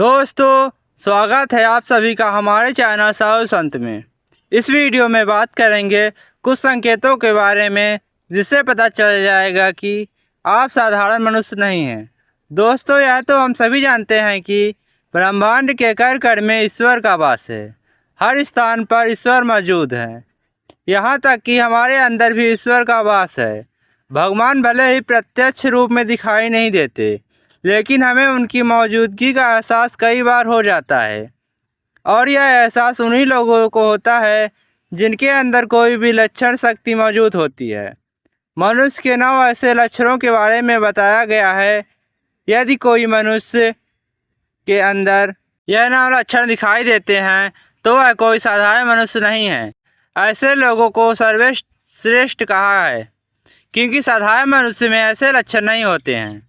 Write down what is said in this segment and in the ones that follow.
दोस्तों, स्वागत है आप सभी का हमारे चैनल साधु संत में। इस वीडियो में बात करेंगे कुछ संकेतों के बारे में जिससे पता चल जाएगा कि आप साधारण मनुष्य नहीं हैं। दोस्तों, यह तो हम सभी जानते हैं कि ब्रह्मांड के कण कण में ईश्वर का वास है। हर स्थान पर ईश्वर मौजूद है, यहाँ तक कि हमारे अंदर भी ईश्वर का वास है। भगवान भले ही प्रत्यक्ष रूप में दिखाई नहीं देते, लेकिन हमें उनकी मौजूदगी का एहसास कई बार हो जाता है। और यह एहसास उन्हीं लोगों को होता है जिनके अंदर कोई भी लक्षण शक्ति मौजूद होती है। मनुष्य के 9 ऐसे लक्षणों के बारे में बताया गया है। यदि कोई मनुष्य के अंदर यह 9 लक्षण दिखाई देते हैं तो वह कोई साधारण मनुष्य नहीं है। ऐसे लोगों को सर्वश्रेष्ठ कहा है, क्योंकि साधारण मनुष्य में ऐसे लक्षण नहीं होते हैं।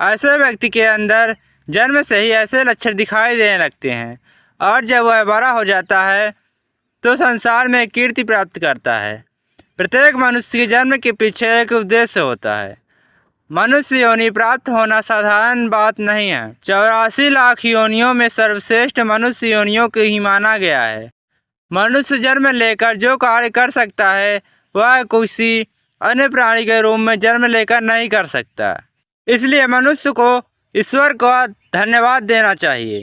ऐसे व्यक्ति के अंदर जन्म से ही ऐसे लक्षण दिखाई देने लगते हैं, और जब वह बड़ा हो जाता है तो संसार में कीर्ति प्राप्त करता है। प्रत्येक मनुष्य के जन्म के पीछे एक उद्देश्य होता है। मनुष्य योनि प्राप्त होना साधारण बात नहीं है। 84 लाख योनियों में सर्वश्रेष्ठ मनुष्य योनियों को ही माना गया है। मनुष्य जन्म लेकर जो कार्य कर सकता है वह किसी अन्य प्राणी के रूप में जन्म लेकर नहीं कर सकता। इसलिए मनुष्य को ईश्वर को धन्यवाद देना चाहिए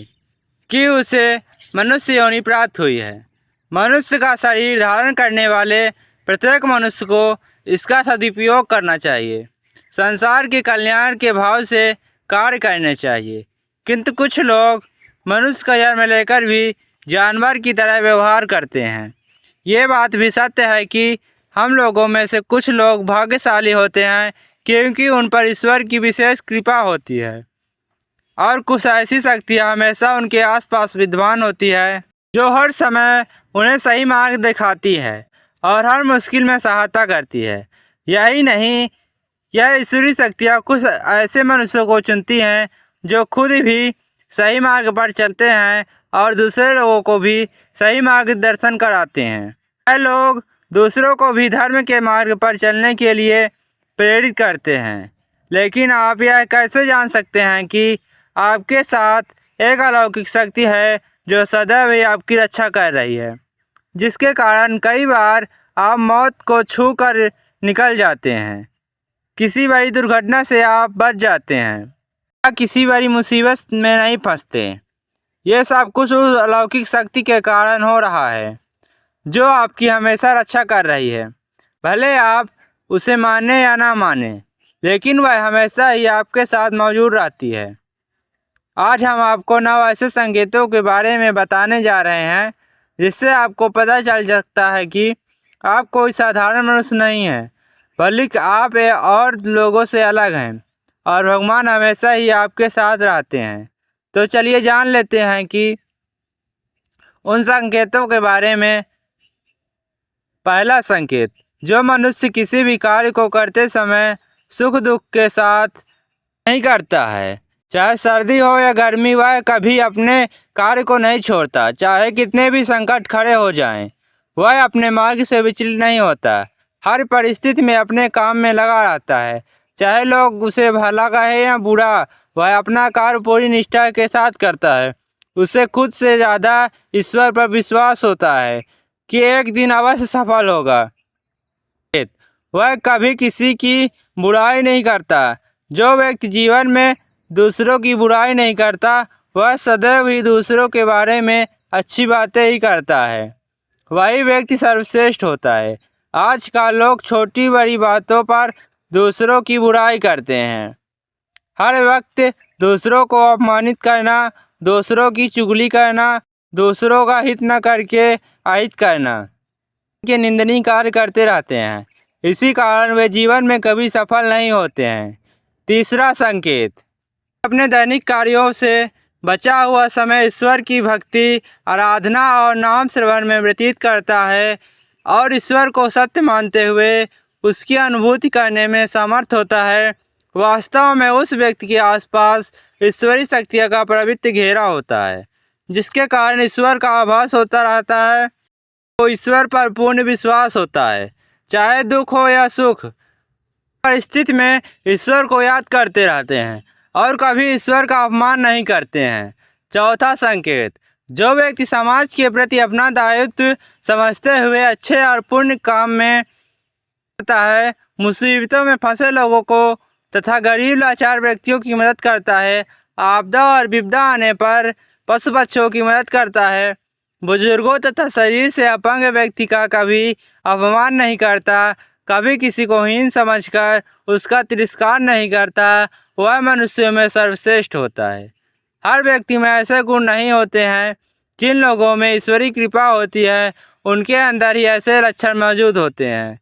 कि उसे मनुष्य योनि प्राप्त हुई है। मनुष्य का शरीर धारण करने वाले प्रत्येक मनुष्य को इसका सदुपयोग करना चाहिए। संसार के कल्याण के भाव से कार्य करने चाहिए, किंतु कुछ लोग मनुष्य का जन्म लेकर भी जानवर की तरह व्यवहार करते हैं। ये बात भी सत्य है कि हम लोगों में से कुछ लोग भाग्यशाली होते हैं, क्योंकि उन पर ईश्वर की विशेष कृपा होती है, और कुछ ऐसी शक्तियाँ हमेशा उनके आसपास विद्यमान होती है जो हर समय उन्हें सही मार्ग दिखाती है और हर मुश्किल में सहायता करती है। यही नहीं, यह ईश्वरीय शक्तियाँ कुछ ऐसे मनुष्यों को चुनती हैं जो खुद भी सही मार्ग पर चलते हैं और दूसरे लोगों को भी सही मार्गदर्शन कराते हैं। यह लोग दूसरों को भी धर्म के मार्ग पर चलने के लिए प्रेरित करते हैं। लेकिन आप यह कैसे जान सकते हैं कि आपके साथ एक अलौकिक शक्ति है जो सदैव ही आपकी रक्षा कर रही है, जिसके कारण कई बार आप मौत को छू कर निकल जाते हैं, किसी बड़ी दुर्घटना से आप बच जाते हैं या किसी बड़ी मुसीबत में नहीं फंसते। यह सब कुछ उस अलौकिक शक्ति के कारण हो रहा है जो आपकी हमेशा रक्षा कर रही है। भले आप उसे माने या ना माने, लेकिन वह हमेशा ही आपके साथ मौजूद रहती है। आज हम आपको 9 ऐसे संकेतों के बारे में बताने जा रहे हैं जिससे आपको पता चल सकता है कि आप कोई साधारण मनुष्य नहीं हैं, बल्कि आप और लोगों से अलग हैं और भगवान हमेशा ही आपके साथ रहते हैं। तो चलिए जान लेते हैं कि उन संकेतों के बारे में। पहला संकेत, जो मनुष्य किसी भी कार्य को करते समय सुख दुख के साथ नहीं करता है, चाहे सर्दी हो या गर्मी, वह कभी अपने कार्य को नहीं छोड़ता। चाहे कितने भी संकट खड़े हो जाएं, वह अपने मार्ग से विचलित नहीं होता। हर परिस्थिति में अपने काम में लगा रहता है, चाहे लोग उसे भला कहे या बुरा, वह अपना कार्य पूरी निष्ठा के साथ करता है। उसे खुद से ज़्यादा ईश्वर पर विश्वास होता है कि एक दिन अवश्य सफल होगा। वह कभी किसी की बुराई नहीं करता। जो व्यक्ति जीवन में दूसरों की बुराई नहीं करता, वह सदैव ही दूसरों के बारे में अच्छी बातें ही करता है। वही व्यक्ति सर्वश्रेष्ठ होता है। आजकल लोग छोटी बड़ी बातों पर दूसरों की बुराई करते हैं। हर वक्त दूसरों को अपमानित करना, दूसरों की चुगली करना, दूसरों का हित न करके अहित करना के निंदनीय कार्य करते रहते हैं। इसी कारण वे जीवन में कभी सफल नहीं होते हैं। तीसरा संकेत, अपने दैनिक कार्यों से बचा हुआ समय ईश्वर की भक्ति, आराधना और नाम श्रवण में व्यतीत करता है और ईश्वर को सत्य मानते हुए उसकी अनुभूति करने में समर्थ होता है। वास्तव में उस व्यक्ति के आसपास ईश्वरीय शक्तियों का पवित्र घेरा होता है, जिसके कारण ईश्वर का आभास होता रहता है। तो ईश्वर पर पूर्ण विश्वास होता है। चाहे दुख हो या सुख, परिस्थिति में ईश्वर को याद करते रहते हैं और कभी ईश्वर का अपमान नहीं करते हैं। चौथा संकेत, जो व्यक्ति समाज के प्रति अपना दायित्व समझते हुए अच्छे और पुण्य काम में करता है, मुसीबतों में फंसे लोगों को तथा गरीब लाचार व्यक्तियों की मदद करता है, आपदा और विपदा आने पर पशु पक्षियों की मदद करता है, बुजुर्गों तथा शरीर से अपंग व्यक्ति का कभी अपमान नहीं करता, कभी किसी को हीन समझकर उसका तिरस्कार नहीं करता, वह मनुष्यों में सर्वश्रेष्ठ होता है। हर व्यक्ति में ऐसे गुण नहीं होते हैं। जिन लोगों में ईश्वरी कृपा होती है उनके अंदर ही ऐसे लक्षण मौजूद होते हैं।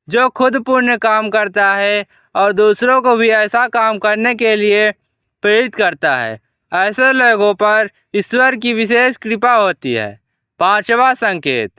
जो खुद पुण्य काम करता है और दूसरों को भी ऐसा काम करने के लिए प्रेरित करता है, ऐसे लोगों पर ईश्वर की विशेष कृपा होती है। पांचवा संकेत,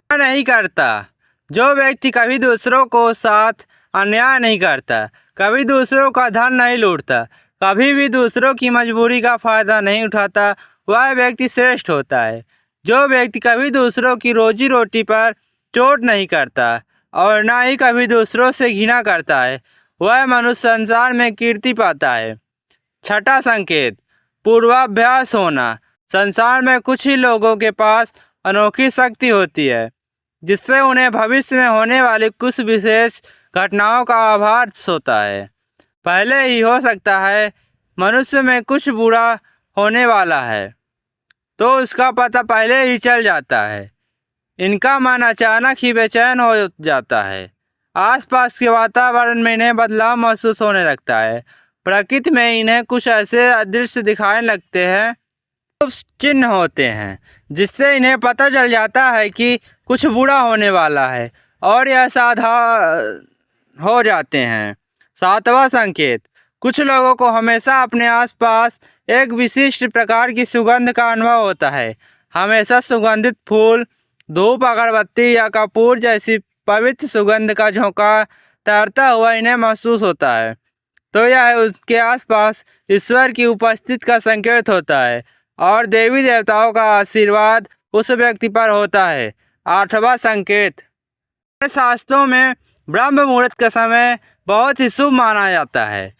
नहीं करता, जो व्यक्ति कभी दूसरों को साथ अन्याय नहीं करता, कभी दूसरों का धन नहीं लूटता, कभी भी दूसरों की मजबूरी का फायदा नहीं उठाता, वह व्यक्ति श्रेष्ठ होता है। जो व्यक्ति कभी दूसरों की रोजी रोटी पर चोट नहीं करता और ना ही कभी दूसरों से घृणा करता है, वह मनुष्य संसार में कीर्ति पाता है। छठा संकेत, पूर्वाभ्यास होना। संसार में कुछ ही लोगों के पास अनोखी शक्ति होती है जिससे उन्हें भविष्य में होने वाली कुछ विशेष घटनाओं का आभास होता है। पहले ही हो सकता है मनुष्य में कुछ बुरा होने वाला है तो उसका पता पहले ही चल जाता है। इनका मन अचानक ही बेचैन हो जाता है। आसपास के वातावरण में इन्हें बदलाव महसूस होने लगता है। प्रकृति में इन्हें कुछ ऐसे अदृश्य दिखाने लगते हैं, चिन्ह होते हैं जिससे इन्हें पता चल जाता है कि कुछ बुरा होने वाला है और यह सावधान हो जाते हैं। सातवां संकेत, कुछ लोगों को हमेशा अपने आसपास एक विशिष्ट प्रकार की सुगंध का अनुभव होता है। हमेशा सुगंधित फूल, धूप, अगरबत्ती या कपूर जैसी पवित्र सुगंध का झोंका तैरता हुआ इन्हें महसूस होता है, तो यह उसके आसपास ईश्वर की उपस्थिति का संकेत होता है और देवी देवताओं का आशीर्वाद उस व्यक्ति पर होता है। आठवां संकेत, शास्त्रों में ब्रह्म मुहूर्त का समय बहुत ही शुभ माना जाता है।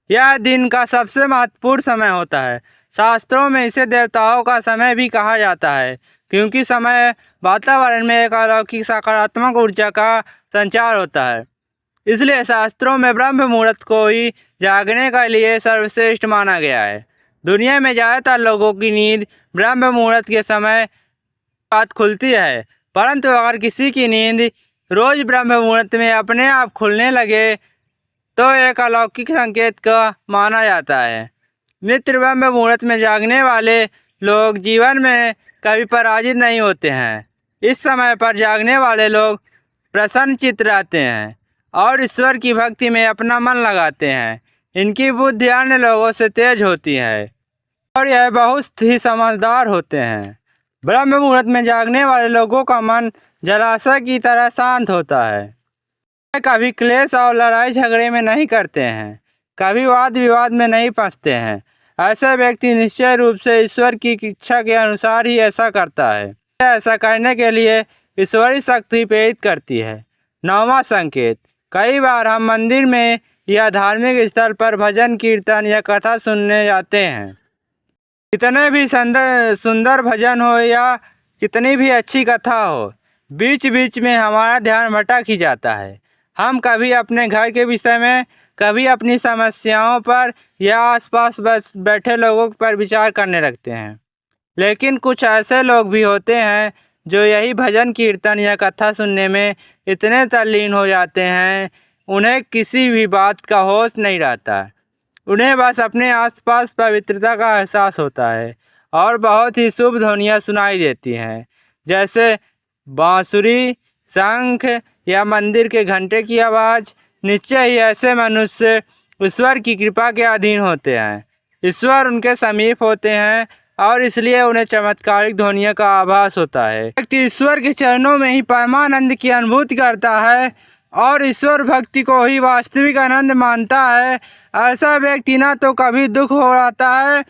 यह दिन का सबसे महत्वपूर्ण समय होता है। शास्त्रों में इसे देवताओं का समय भी कहा जाता है क्योंकि समय वातावरण में एक अलौकिक सकारात्मक ऊर्जा का संचार होता है। इसलिए शास्त्रों में ब्रह्म मुहूर्त को ही जागने के लिए सर्वश्रेष्ठ माना गया है। दुनिया में ज़्यादातर लोगों की नींद ब्रह्म मुहूर्त के समय बाद खुलती है, परंतु अगर किसी की नींद रोज ब्रह्म मुहूर्त में अपने आप खुलने लगे तो एक अलौकिक संकेत का माना जाता है। नित्य ब्रह्म मुहूर्त में जागने वाले लोग जीवन में कभी पराजित नहीं होते हैं। इस समय पर जागने वाले लोग प्रसन्नचित्त रहते हैं और ईश्वर की भक्ति में अपना मन लगाते हैं। इनकी बुद्धि अन्य लोगों से तेज होती है और यह बहुत ही समझदार होते हैं। ब्रह्म मुहूर्त में जागने वाले लोगों का मन जलाशय की तरह शांत होता है। वे कभी क्लेश और लड़ाई झगड़े में नहीं करते हैं, कभी वाद विवाद में नहीं फंसते हैं। ऐसा व्यक्ति निश्चय रूप से ईश्वर की इच्छा के अनुसार ही ऐसा करता है। ऐसा करने के लिए ईश्वरी शक्ति प्रेरित करती है। नौवां संकेत, कई बार हम मंदिर में या धार्मिक स्थल पर भजन कीर्तन या कथा सुनने जाते हैं। कितने भी सुंदर भजन हो या कितनी भी अच्छी कथा हो, बीच बीच में हमारा ध्यान भटक ही जाता है। हम कभी अपने घर के विषय में, कभी अपनी समस्याओं पर या आसपास बस बैठे लोगों पर विचार करने लगते हैं। लेकिन कुछ ऐसे लोग भी होते हैं जो यही भजन कीर्तन या कथा सुनने में इतने तल्लीन हो जाते हैं, उन्हें किसी भी बात का होश नहीं रहता। उन्हें बस अपने आसपास पवित्रता का एहसास होता है और बहुत ही शुभ ध्वनियाँ सुनाई देती हैं, जैसे बांसुरी, शंख या मंदिर के घंटे की आवाज़। निश्चय ही ऐसे मनुष्य ईश्वर की कृपा के अधीन होते हैं। ईश्वर उनके समीप होते हैं और इसलिए उन्हें चमत्कारिक ध्वनियों का आभास होता है। व्यक्ति ईश्वर के चरणों में ही परमानंद की अनुभूति करता है और ईश्वर भक्ति को ही वास्तविक आनंद मानता है। ऐसा व्यक्ति ना तो कभी दुख हो आता है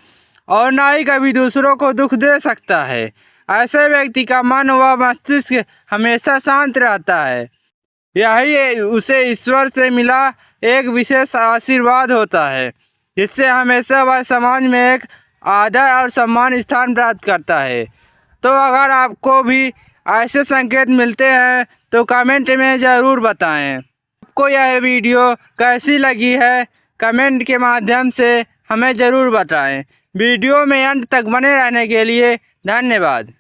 और ना ही कभी दूसरों को दुख दे सकता है। ऐसे व्यक्ति का मन व मस्तिष्क हमेशा शांत रहता है। यही उसे ईश्वर से मिला एक विशेष आशीर्वाद होता है, जिससे हमेशा वह समाज में एक आदर और सम्मान स्थान प्राप्त करता है। तो अगर आपको भी ऐसे संकेत मिलते हैं तो कमेंट में ज़रूर बताएं। आपको यह वीडियो कैसी लगी है कमेंट के माध्यम से हमें ज़रूर बताएं। वीडियो में अंत तक बने रहने के लिए धन्यवाद।